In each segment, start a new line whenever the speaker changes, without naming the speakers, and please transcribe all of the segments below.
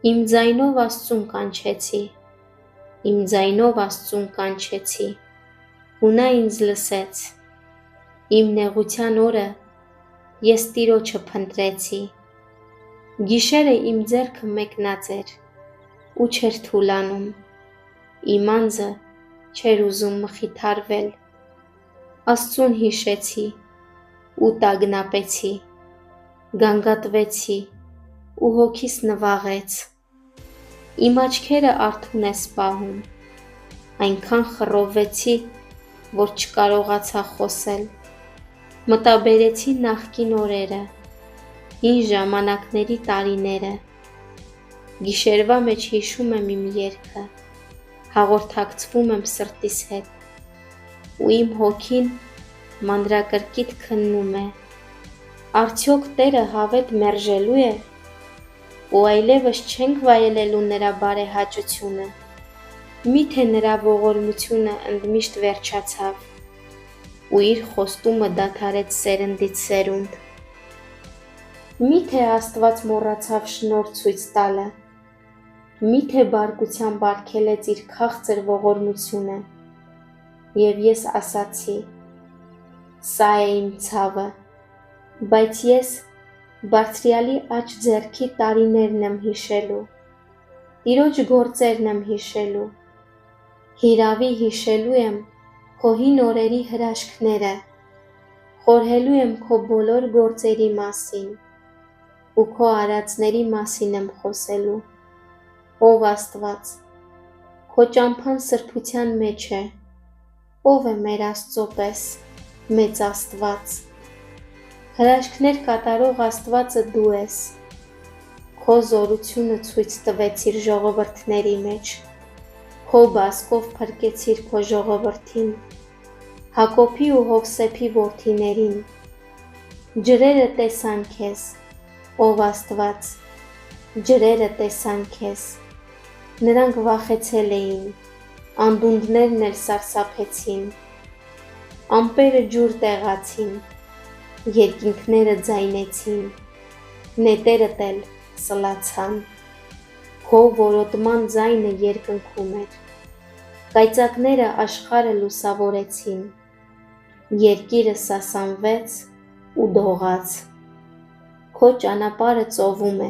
Իմ ձայնով Աստծուն կանչեցի, իմ ձայնով Աստծուն կանչեցի, ու նա ինձ լսեց, իմ նեղության օրը ես Տիրոջը փնտրեցի, գիշերը իմ ձեռքը մեկնած էր, ու չէր թուլանում, իմ անձը չէր ուզում մխիթարվել, Աստծուն հիշեցի, ու տագնապեցի, գանգատվեցի, ու հոգիս նվաղեց, իմ աչքերը արթուն է սպահում, այնքան խռովվեցի, որ չկարողացա խոսել, մտաբերեցի նախկին օրերը, հին ժամանակների տարիները, գիշերվա մեջ հիշում եմ իմ երգը, հաղորդակցվում եմ սրտիս հետ, ու իմ հոգին մանրակրկիտ քննում է, արդյոք Տերը հավետ մերժելու է, ու այլևս չենք վայելելու նրա բարեհաճությունը, միթե նրա ողորմությունը ընդմիշտ վերջացավ, ու իր խոստումը դադարեց սերնդից սերունդ, միթե Աստված մոռացավ շնորհ ցույց տալը, միթե բարկությամբ արգելեց իր քաղցր ողորմությունը, և ես ասացի, սա է իմ ցավը, բայց ես Բարձրյալի աջ ձեռքի տարիներն եմ հիշելու, Տիրոջ գործերն եմ հիշելու, հիրավի հիշելու եմ քո հին օրերի հրաշքները, խորհելու եմ քո բոլոր գործերի մասին, ու քո արածների մասին եմ խոսելու, ով Աստված, քո ճամփան սրբության մեջ է, ով է մեր Աստծո պես, մեծ Աստված, հրաշքներ կատարող Աստվածը դու ես, քո զորությունը ցույց տվեցիր ժողովրդների մեջ, քո բազկով փրկեցիր քո ժողովրդին, Հակոբի ու Հովսեփի որդիներին, ջրերը տեսան քեզ, ով Աստված, ջրերը տեսան քեզ, նրանք վախեցել էին, անդունդներն էլ սարսափեցին, ամպերը ջուր տեղացին, երկինքները ձայնեցին, նետերդ էլ սլացան, քո որոտման ձայնը երկնքում էր, կայծակները աշխարհը լուսավորեցին, երկիրը սասանվեց ու դողաց, քո ճանապարհը ծովում է,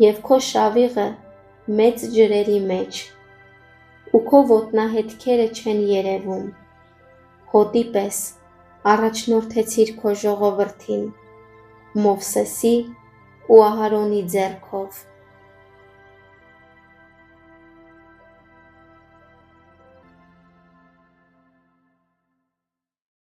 և քո շավիղը մեծ ջրերի մեջ, ու քո ոտնահետքերը չեն երևում, հոտի պես առաջնորդեցիր քո ժողովրդին, Մովսեսի ու Ահարոնի ձեռքով,